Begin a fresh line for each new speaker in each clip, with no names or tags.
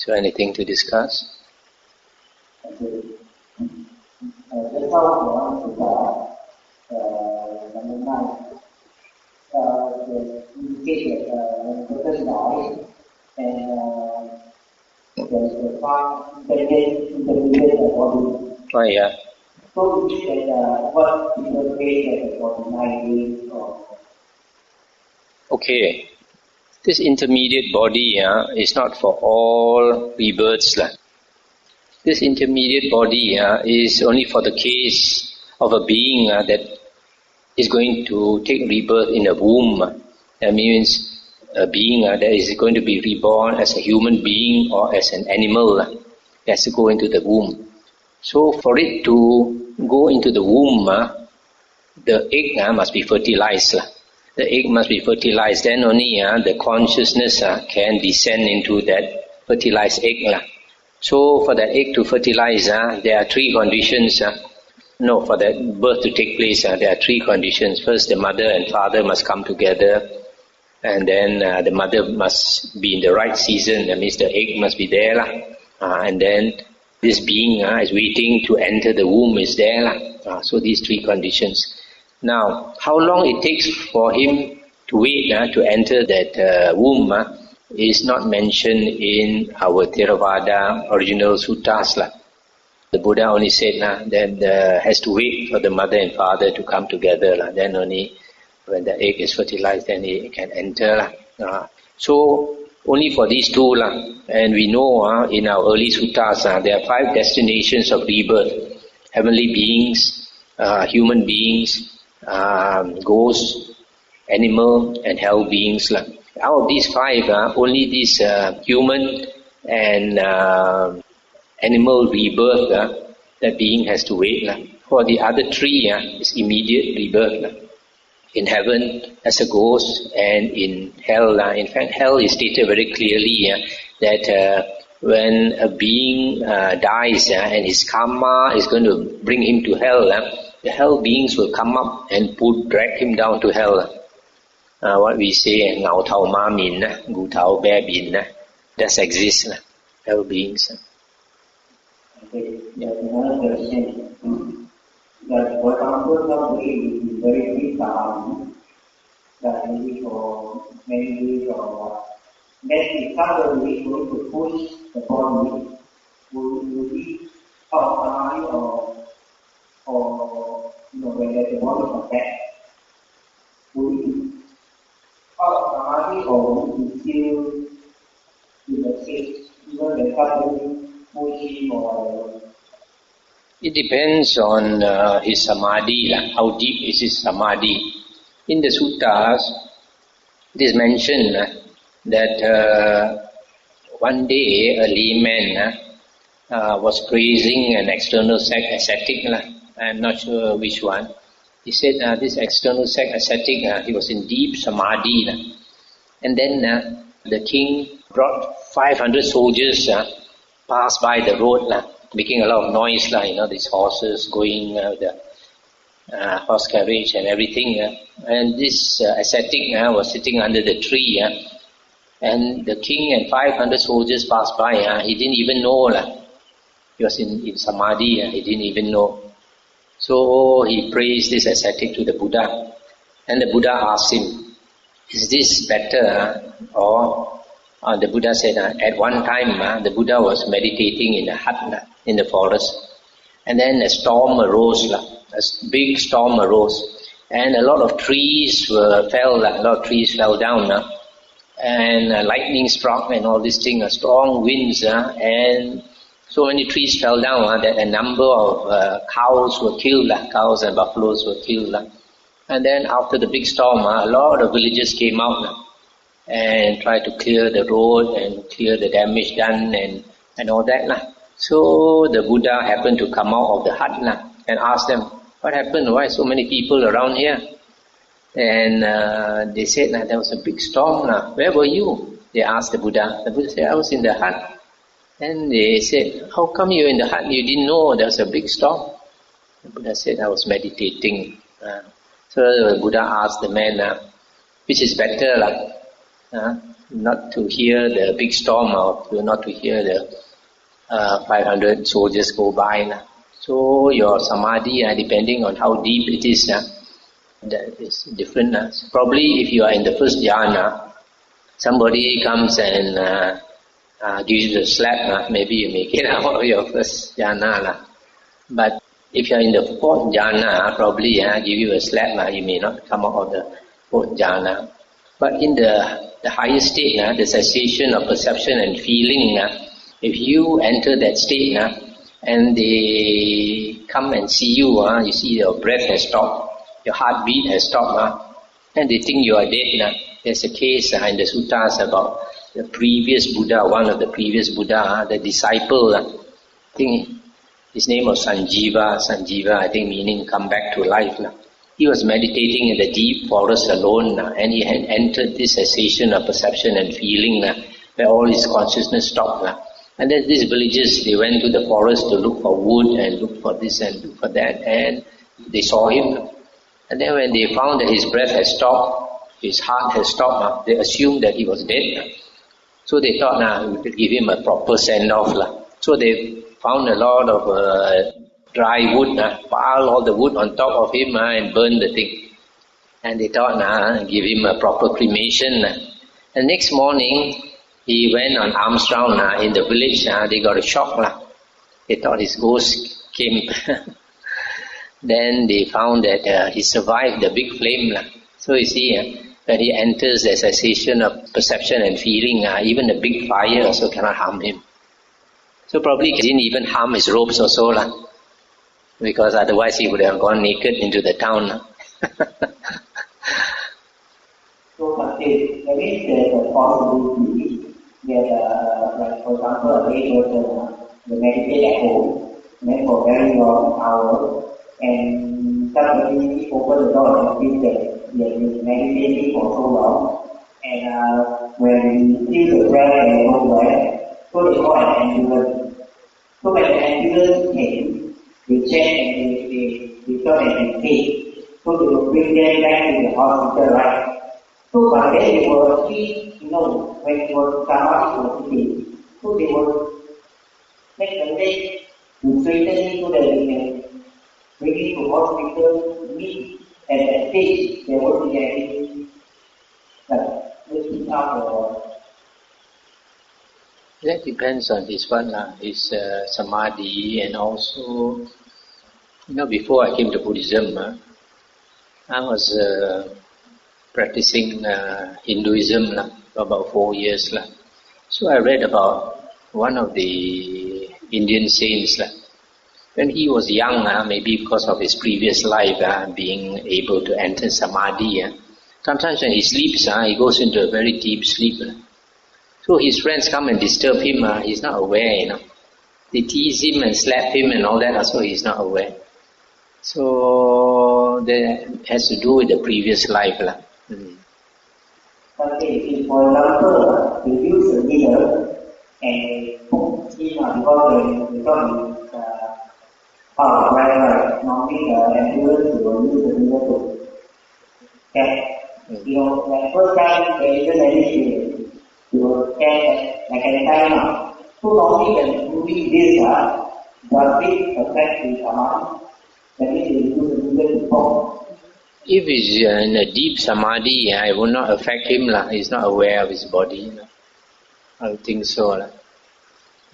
So anything to discuss? Oh yeah.
So what is the case for 9 days or?
Okay. This intermediate body is not for all rebirths. This intermediate body is only for the case of a being that is going to take rebirth in a womb. That means a being that is going to be reborn as a human being or as an animal. Has to go into the womb. So for it to go into the womb, the egg must be fertilized. The egg must be fertilized, then only the consciousness can descend into that fertilized egg. So for that egg to fertilize, there are 3 conditions. For that birth to take place, there are 3 conditions. First, the mother and father must come together, and then the mother must be in the right season. That means the egg must be there, and then this being is waiting to enter the womb is there. So these 3 conditions. Now, how long it takes for him to wait to enter that womb is not mentioned in our Theravada original suttas. The Buddha only said that has to wait for the mother and father to come together. Then only when the egg is fertilized, then it can enter. So only for these 2. And we know in our early suttas there are 5 destinations of rebirth. Heavenly beings, human beings, ghosts, animal and hell beings. Out of these 5, only this human and animal rebirth, that being has to wait. For the other 3 is immediate rebirth. In heaven as a ghost and in hell. In fact, hell is stated very clearly that when a being dies and his karma is going to bring him to hell, the hell beings will come up and drag him down to hell. What we say, ngao thao ma min, gu thao be bin, does exist, hell beings.
Okay, there's another question. That for example, somebody is very big that maybe for many days or what. Then if somebody is going to push the body, will be outside or when the body comes back, will it be outside or will it still in the state, even when somebody pushing or?
It depends on his samadhi, how deep is his samadhi. In the suttas, it is mentioned that one day a layman was praising an external ascetic. I am not sure which one. He said this external ascetic, he was in deep samadhi. And then the king brought 500 soldiers passed by the road, making a lot of noise, these horses going, the horse carriage and everything. And this ascetic was sitting under the tree, and the king and 500 soldiers passed by. He didn't even know. He was in samadhi, he didn't even know. So he praised this ascetic to the Buddha. And the Buddha asked him, is this better? Or the Buddha said, at one time the Buddha was meditating in a hut in the forest. And then a storm arose, a big storm arose. And a lot of trees fell down. And lightning struck and all these things, strong winds. And so many trees fell down that a number of cows were killed, cows and buffaloes were killed. And then after the big storm, a lot of villagers came out and tried to clear the road and clear the damage done and all that. So the Buddha happened to come out of the hut and asked them, what happened? Why so many people around here? And they said there was a big storm. Where were you? They asked the Buddha. The Buddha said, I was in the hut. And they said, how come you were in the hut? You didn't know there was a big storm? The Buddha said, I was meditating. So the Buddha asked the man, which is better, not to hear the big storm or not to hear the 500 soldiers go by. So your samadhi, depending on how deep it is, that is different. So probably if you are in the first jhana, somebody comes and gives you a slap, maybe you make it out of your first jhana. But if you are in the fourth jhana, probably give you a slap, you may not come out of the fourth jhana. But in the higher state, the cessation of perception and feeling, if you enter that state, and they come and see you, you see your breath has stopped, your heartbeat has stopped, and they think you are dead. There's a case in the suttas about the previous Buddha, one of the previous Buddha, the disciple, I think his name was Sanjiva, I think meaning come back to life. He was meditating in the deep forest alone, and he had entered this cessation of perception and feeling, where all his consciousness stopped. And then these villagers, they went to the forest to look for wood and look for this and look for that, and they saw him. And then when they found that his breath had stopped, his heart had stopped, they assumed that he was dead. So they thought, we could give him a proper send-off. So they found a lot of dry wood, pile all the wood on top of him and burn the thing. And they thought, give him a proper cremation. The next morning, he went on alms round in the village. They got a shock. They thought his ghost came. Then they found that he survived the big flame. So you see, when he enters the cessation of perception and feeling, even the big fire also cannot harm him. So probably he didn't even harm his robes or so, because otherwise he would have gone naked into the town.
So, but there is a possibility that, like for example, a lay person, they meditate at home, then for very long hours, and suddenly open the door and feel that they have been meditating for so long, and when you feel the breath and no breath, so they call an ambulance. So when the ambulance came, they checked and they thought that they paid. So they will bring them back to the hospital, right? So by then they were actually, when it was somebody was sitting, so they will make the leg to straighten it so that they can bring it to hospital, meet at that stage, there won't be any, lifting up or...
That depends on his samadhi, and also, before I came to Buddhism, I was practicing Hinduism for about 4 years. So I read about one of the Indian saints. When he was young, maybe because of his previous life, being able to enter samadhi, sometimes when he sleeps, he goes into a very deep sleep. So his friends come and disturb him, he's not aware, They tease him and slap him and all that, so he's not aware. So that has to do with the previous life.
Okay, if for example, they use a needle and put in because right. Normally the ambulance will use the needle to catch. Like first time there isn't any feeling. You will catch like an time now. So normally when doing this, the big effect is amount. That means they use the needle to pump.
If he's in a deep samadhi, it will not affect him. He's not aware of his body. I don't think so.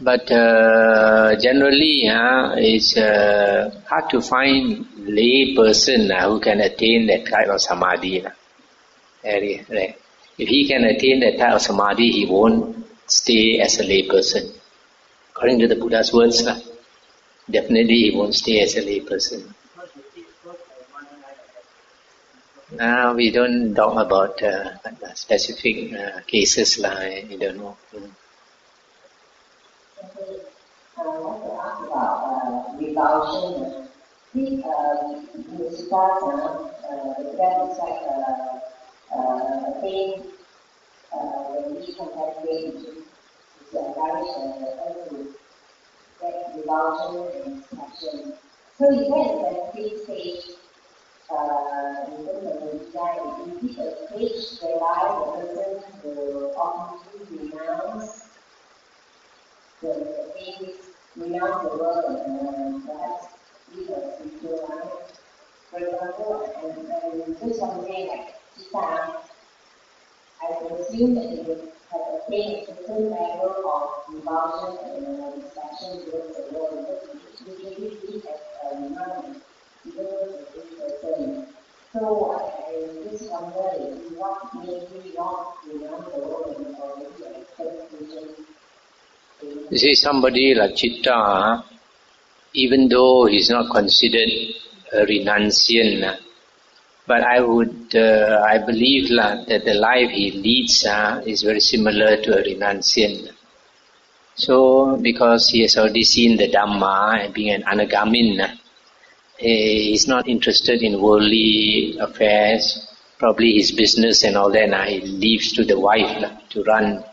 But generally, it's hard to find lay person who can attain that type of samadhi. Very rare. If he can attain that type of samadhi, he won't stay as a lay person. According to the Buddha's words, definitely he won't stay as a lay person. We don't talk about specific cases. I don't know.
I want to ask about revulsion. You start the breath is like a thing when we contemplate to establish to get revulsion and expansion. So you get at that stage in terms of the Nikaya, in this stage whereby the person will obviously renounce the things, renounce the world and perhaps live a spiritual life. For example, and just one day, like Chitta, I assume that they would have attained a certain level of revulsion and distraction towards the world, because we usually see as a renounce, even though it's a person. So I just wonder what made me not renounce the world and already accept spiritual.
You see, somebody like Chitta, even though he's not considered a renunciant, but I believe that the life he leads is very similar to a renunciant. So, because he has already seen the Dhamma and being an anagamin, he is not interested in worldly affairs, probably his business and all that. He leaves to the wife to run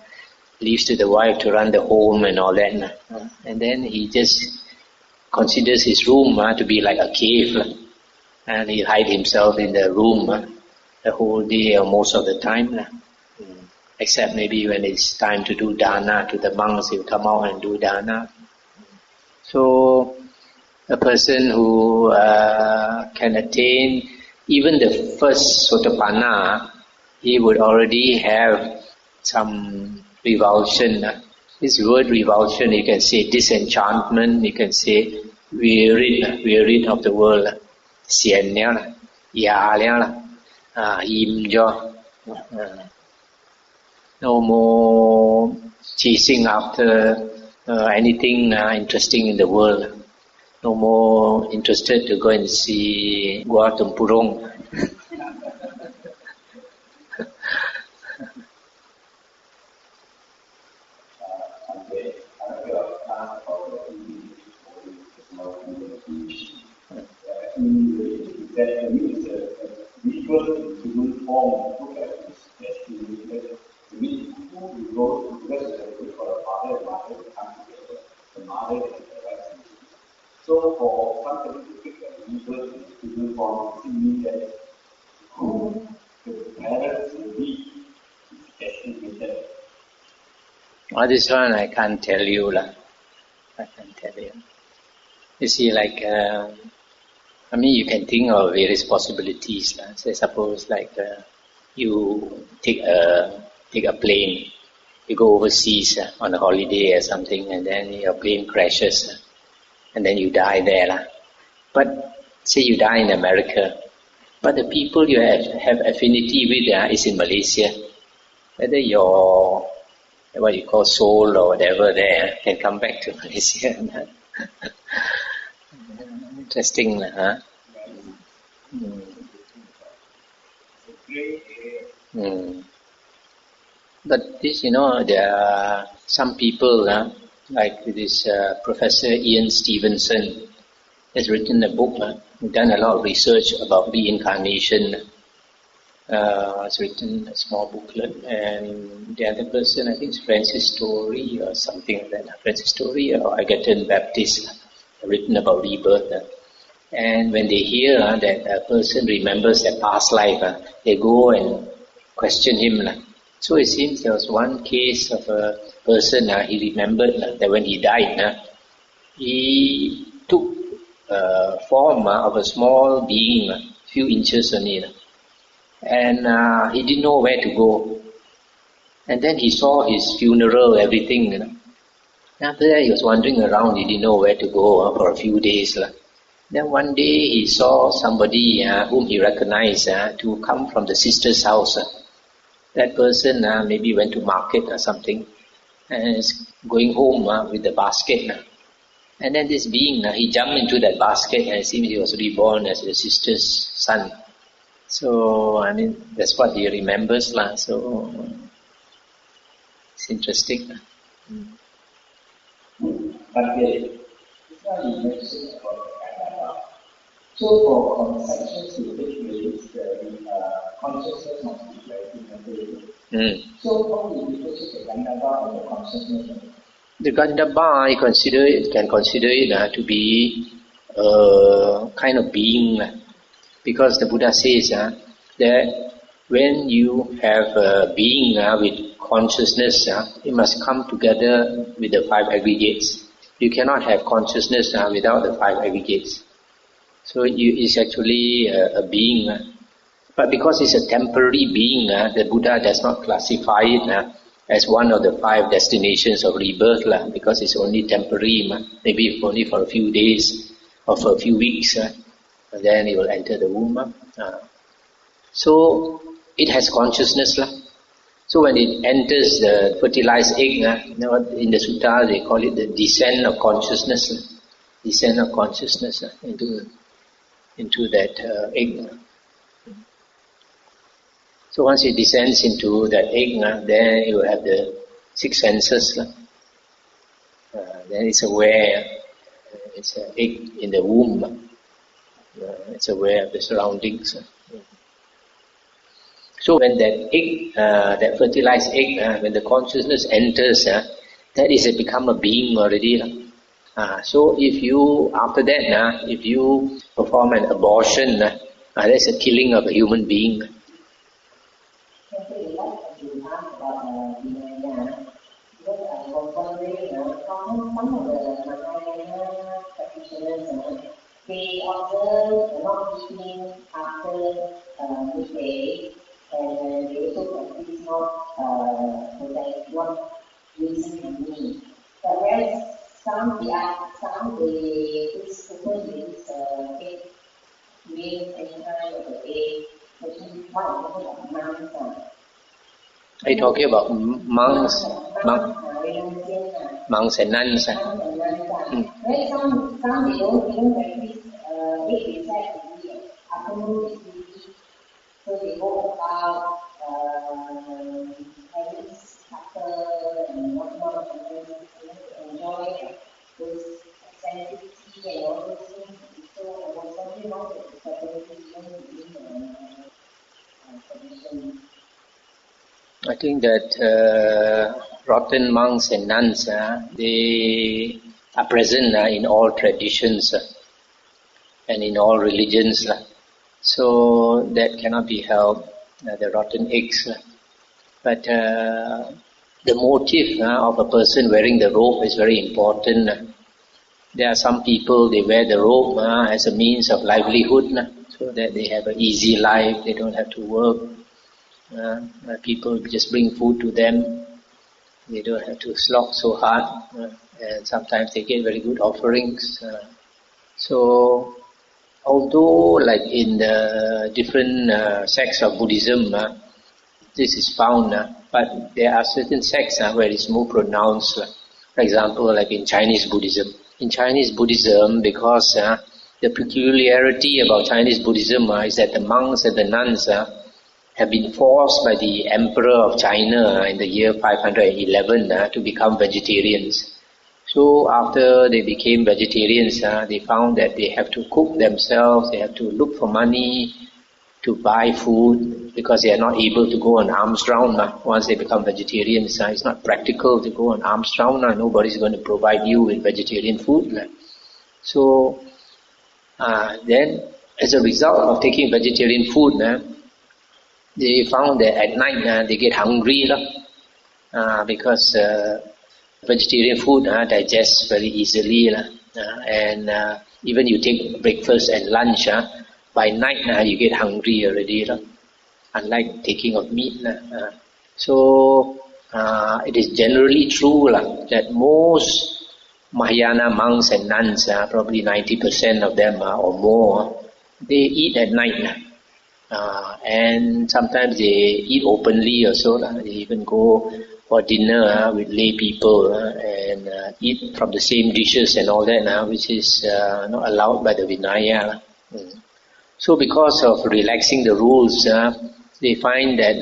the home and all that. And then he just considers his room to be like a cave. And he hide himself in the room the whole day or most of the time. Except maybe when it's time to do dana to the monks, he'll come out and do dana. So a person who can attain even the first sotapanna, he would already have some revulsion. This word revulsion, you can say disenchantment, you can say wearied of the world. Sian liao, ya liao, im jo. No more chasing after anything interesting in the world. No more interested to go and see Gua Tumpurong.
That to me is a visual human form to look at this. To me, who will go because for a father and mother to come together, the mother and the wife. So for somebody to pick a visual human form, it means that who the parents will be is estimated.
This one I can't tell you. I can't tell you. You see, like, you can think of various possibilities. Say, suppose, like, you take a plane, you go overseas on a holiday or something, and then your plane crashes, and then you die there. But say you die in America, but the people you have affinity with is in Malaysia. Whether your what you call soul or whatever there can come back to Malaysia. Interesting, huh? But this, there are some people, like this Professor Ian Stevenson has written a book, done a lot of research about reincarnation. Has written a small booklet, and the other person, I think it's Francis Story or something like that. Francis Story or Agaton Baptist, written about rebirth. And when they hear that a person remembers their past life, they go and question him. So it seems there was one case of a person, he remembered that when he died, he took form of a small being, few inches only. And he didn't know where to go. And then he saw his funeral, everything. After that, he was wandering around. He didn't know where to go for a few days. Then one day, he saw somebody whom he recognized to come from the sister's house. That person maybe went to market or something and is going home with the basket. And then this being, he jumped into that basket and it seems he was reborn as the sister's son. So, that's what he remembers. So, it's interesting.
But this one you mentioned about QandA. So for conceptions to take place, the consciousness must be very. So how do you differentiate the QandA and the consciousness?
The QandA, you can consider it to be a kind of being. Because the Buddha says that when you have a being with consciousness, it must come together with the five aggregates. You cannot have consciousness without the five aggregates. So it's actually a being. But because it's a temporary being, the Buddha does not classify it as one of the five destinations of rebirth, because it's only temporary, maybe only for a few days or for a few weeks, and then it will enter the womb. So it has consciousness. So when it enters the fertilized egg, in the sutta they call it the descent of consciousness. Descent of consciousness into that egg. So once it descends into that egg, then it will have the six senses. Then it's aware. It's an egg in the womb. It's aware of the surroundings. So when that egg, that fertilized egg, when the consciousness enters, that is become a being already. So if you, after that, if you perform an abortion, that's a killing of a human being.
They observe not eating after midday, and they also practice not using money. But whereas some they take meal anytime of the day, actually one of monks.
Are you talking about monks? Monks and nuns?
Right, some they don't practice eat exactly afternoon is busy, so they go about having supper and whatnot, and then enjoy those activity and all those things. So I was wondering how the separation tradition.
I think that rotten monks and nuns, they are present in all traditions and in all religions. So that cannot be helped, the rotten eggs. But the motive of a person wearing the robe is very important. There are some people, they wear the robe as a means of livelihood, so that they have an easy life, they don't have to work. People just bring food to them, they don't have to slog so hard, and sometimes they get very good offerings. So although like in the different sects of Buddhism, this is found, but there are certain sects where it's more pronounced. For example, like in Chinese Buddhism. In Chinese Buddhism, because the peculiarity about Chinese Buddhism is that the monks and the nuns have been forced by the Emperor of China in the year 511 to become vegetarians. So after they became vegetarians, they found that they have to cook themselves, they have to look for money to buy food, because they are not able to go on alms round. Once they become vegetarians, it's not practical to go on alms round. Nobody's going to provide you with vegetarian food. So then, as a result of taking vegetarian food, they found that at night they get hungry, because vegetarian food digests very easily, and even you take breakfast and lunch, by night you get hungry already, unlike taking of meat. So it is generally true that most Mahayana monks and nuns, probably 90% of them or more, they eat at night. And sometimes they eat openly also. They even go for dinner with lay people and eat from the same dishes and all that, which is not allowed by the Vinaya. So because of relaxing the rules, they find that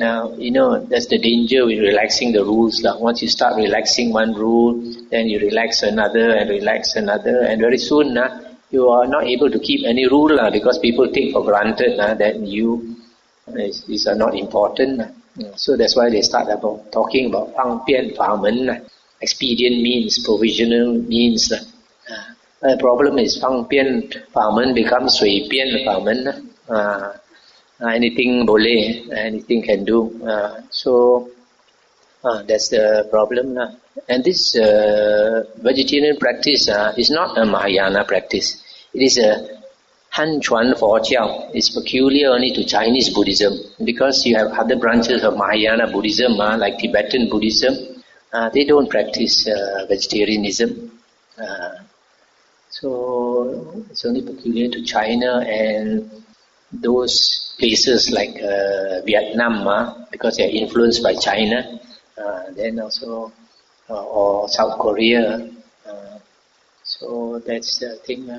that's the danger with relaxing the rules. Once you start relaxing one rule, then you relax another, and very soon you are not able to keep any rule, because people take for granted that these are not important. So that's why they start talking about fang pian fa men, expedient means, provisional means. The problem is fang pian fa men becomes sui pian fa men. Anything boleh, anything can do. So that's the problem. And this vegetarian practice is not a Mahayana practice. It is a Han Chuan Fo Jiao. It's peculiar only to Chinese Buddhism, because you have other branches of Mahayana Buddhism, like Tibetan Buddhism. They don't practice vegetarianism. So it's only peculiar to China and those places like Vietnam, because they are influenced by China. Then also, or South Korea. So that's the thing.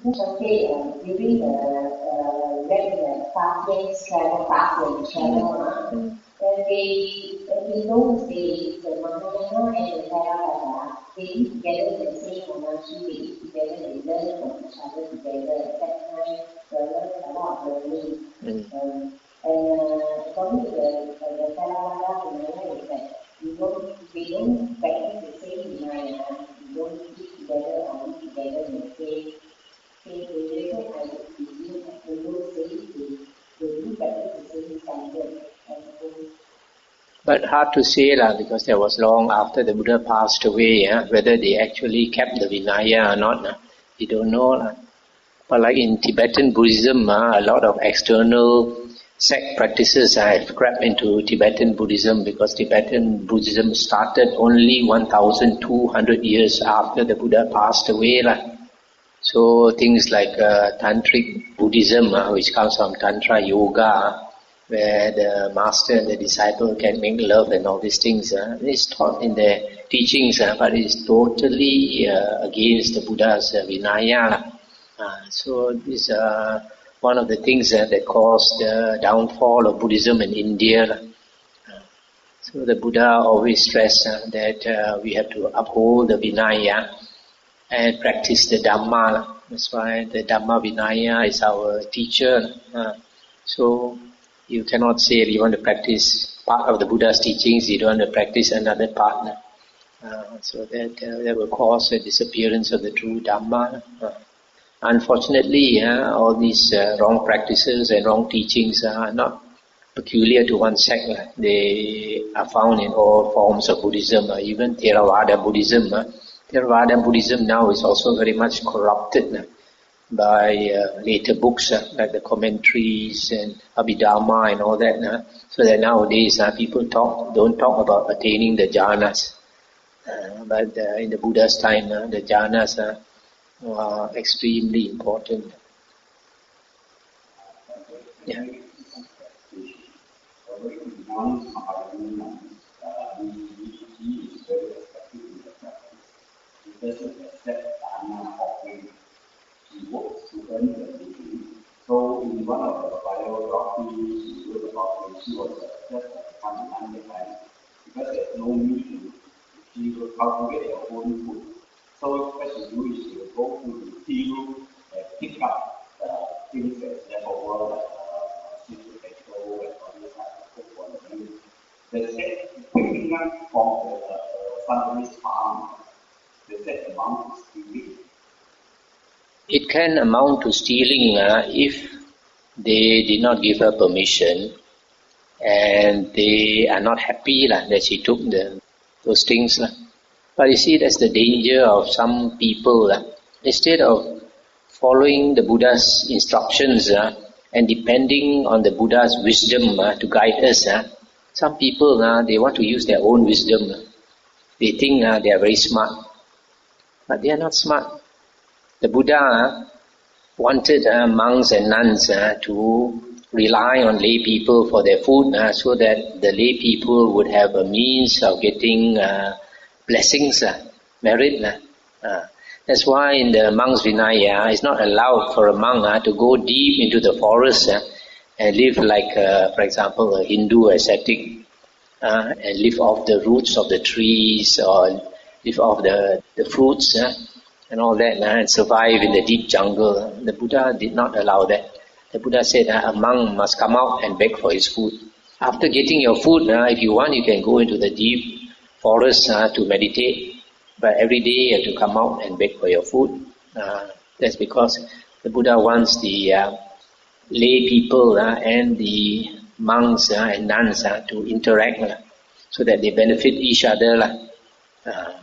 During the regular fasting, travel, when they don't say the Mahayana and the Theravada, they eat together in the same monastery, they eat together, they learn from each other together. At that time, they learn a lot of learning. According to the Theravada Vinaya is that they don't practice the same Vinaya, they don't eat together or eat together in the same area. I presume that they don't say they do practice the same standard.
But hard to say because that was long after the Buddha passed away, whether they actually kept the Vinaya or not. We don't know. But like in Tibetan Buddhism, a lot of external sect practices have crept into Tibetan Buddhism, because Tibetan Buddhism started only 1,200 years after the Buddha passed away. So things like Tantric Buddhism, which comes from Tantra Yoga, where the master and the disciple can make love and all these things, it's taught in their teachings, but it's totally against the Buddha's Vinaya. So this is one of the things that caused the downfall of Buddhism in India. So the Buddha always stressed that we have to uphold the Vinaya and practice the Dhamma. That's why the Dhamma Vinaya is our teacher. So you cannot say you want to practice part of the Buddha's teachings, you don't want to practice another part. So that will cause the disappearance of the true Dhamma. Unfortunately, all these wrong practices and wrong teachings are not peculiar to one sect. They are found in all forms of Buddhism, even Theravada Buddhism. Theravada Buddhism now is also very much corrupted by later books like the commentaries and Abhidharma and all that. So that nowadays people don't talk about attaining the jhanas. But in the Buddha's time, the jhanas are extremely important. Yeah.
He doesn't accept Dharma offering. He works to earn the degree. So in one of the biographies she wrote about when she was just becoming undergrad, because there's no meat, she will cultivate her own food. So what she do is she will go to the field and pick up things that's left over, like sweet potato and all this kind of food for the meal. They said picking up from somebody's farm.
It can amount to stealing if they did not give her permission and they are not happy that she took those things. But you see, that's the danger of some people. Instead of following the Buddha's instructions and depending on the Buddha's wisdom to guide us, some people they want to use their own wisdom. They think they are very smart. But they are not smart. The Buddha wanted monks and nuns to rely on lay people for their food so that the lay people would have a means of getting blessings, merit. That's why in the monk's Vinaya, it's not allowed for a monk to go deep into the forest and live like, for example, a Hindu ascetic and live off the roots of the trees or live off the fruits and all that and survive in the deep jungle. The Buddha did not allow that. The Buddha said a monk must come out and beg for his food. After getting your food, if you want, you can go into the deep forest to meditate. But every day you have to come out and beg for your food. That's because The Buddha wants the lay people and the monks and nuns to interact so that they benefit each other.
I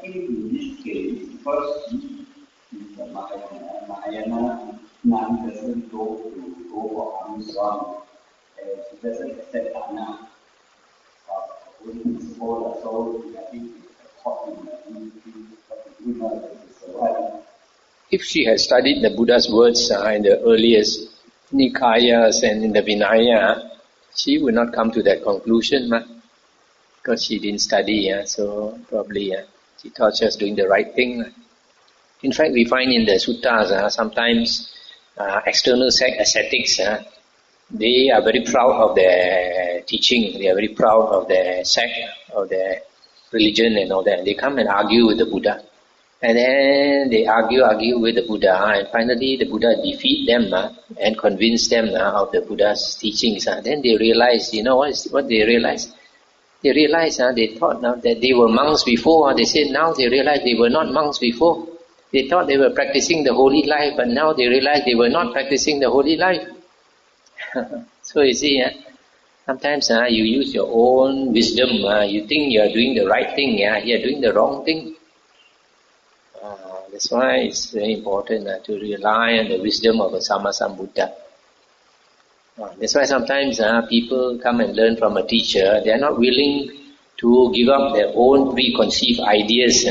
think in this case, first the Mahayana nun doesn't go for Anusan, and she doesn't accept Dhamma. So I think it's caught in the Buddha is right.
If she had studied the Buddha's words in the earliest Nikayas and in the Vinaya, she would not come to that conclusion, because she didn't study, so probably she thought she was doing the right thing. In fact, we find in the suttas, sometimes external ascetics, they are very proud of their teaching, they are very proud of their sect, of their religion and all that. They come and argue with the Buddha. And then they argue with the Buddha, and finally the Buddha defeat them and convince them of the Buddha's teachings. Then they realize, what they realize? They realize, they thought that they were monks before. They said now they realize they were not monks before. They thought they were practicing the holy life, but now they realize they were not practicing the holy life. So you see, sometimes you use your own wisdom. You think you are doing the right thing, you are doing the wrong thing. That's why it's very important to rely on the wisdom of a Sammasambuddha. That's why sometimes people come and learn from a teacher. They are not willing to give up their own preconceived ideas.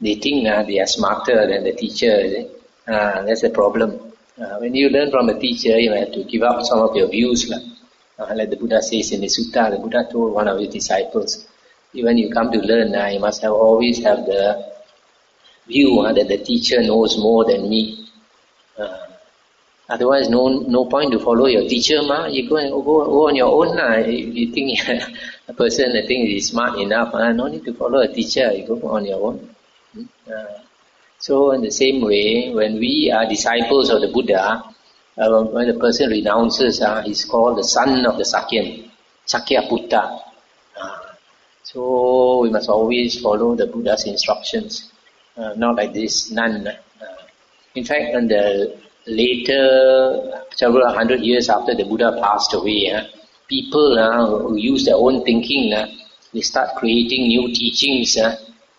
They think they are smarter than the teacher. That's the problem. When you learn from a teacher, you have to give up some of your views. Like the Buddha says in the sutta, the Buddha told one of his disciples, when you come to learn, you must always have the view that the teacher knows more than me. Otherwise, no point to follow your teacher. You go on your own. If you think a person is smart enough, no need to follow a teacher. You go on your own. So in the same way, when we are disciples of the Buddha, when the person renounces, he's called the son of the Sakyan, Sakyaputta. So we must always follow the Buddha's instructions. Not like this nun. In fact, in the later, several hundred years after the Buddha passed away, people who use their own thinking, they start creating new teachings,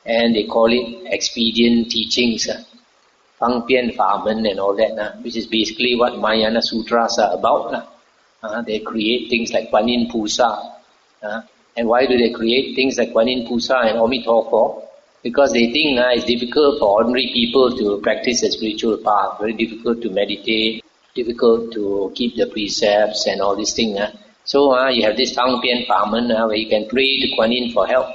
and they call it expedient teachings, Fang Pian Famen and all that, which is basically what Mahayana Sutras are about. They create things like Guanyin Pusa. And why do they create things like Guanyin Pusa and Amitofo? Because they think it's difficult for ordinary people to practice a spiritual path, very difficult to meditate, difficult to keep the precepts and all these things. So you have this Fang Pian Famen where you can pray to Guan Yin for help.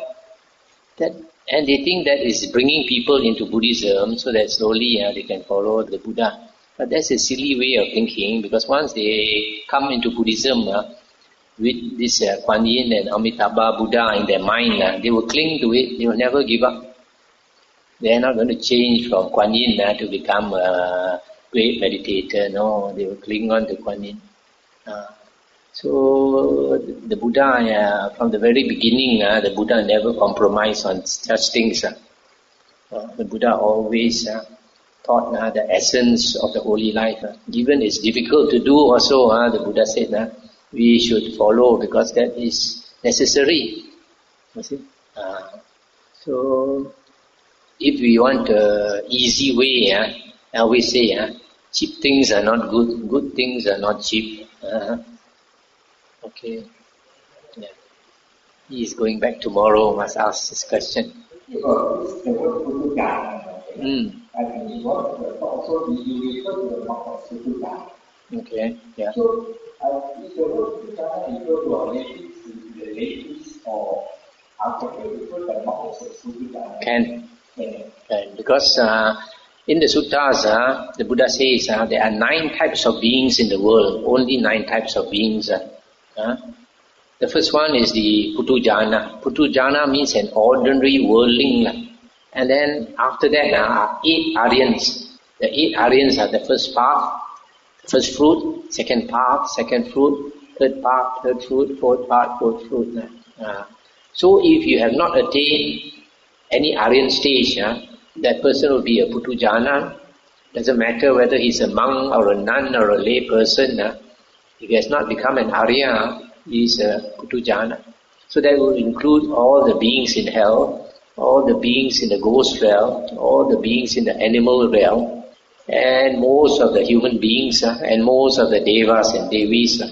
And they think that is bringing people into Buddhism so that slowly they can follow the Buddha. But that's a silly way of thinking, because once they come into Buddhism with this Guan Yin and Amitabha Buddha in their mind, they will cling to it, they will never give up. They are not going to change from Guan Yin to become a great meditator. No, they will cling on to Guan Yin. So the Buddha, from the very beginning, the Buddha never compromised on such things. The Buddha always taught the essence of the holy life. Even it's difficult to do also, the Buddha said we should follow because that is necessary. You see? So if we want an easy way, I always say cheap things are not good, good things are not cheap. Okay. Yeah. He is going back tomorrow, must ask this question.
I think also you refer to the mark of Sutta.
Okay, yeah.
So, if the word Sutta refer to our ladies or after you refer to the mark of Sutta?
Can. Because in the suttas, the Buddha says there are 9 types of beings in the world, only 9 types of beings. The first one is the Putujana. Putujana means an ordinary worldling. And then after that are 8 Aryans. The 8 Aryans are the first path, first fruit, second path, second fruit, third path, third fruit, fourth path, fourth fruit. So if you have not attained any Aryan stage, that person will be a Putujana. Doesn't matter whether he's a monk or a nun or a lay person. If he has not become an Arya, he is a Putujana. So that will include all the beings in hell, all the beings in the ghost realm, all the beings in the animal realm, and most of the human beings, and most of the devas and devis.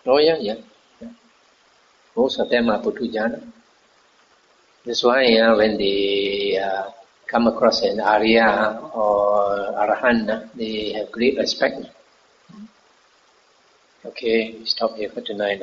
Oh yeah. Most of them are Putujana. That's why when they come across an Arya or Arahant, they have great respect. Okay, stop here for tonight.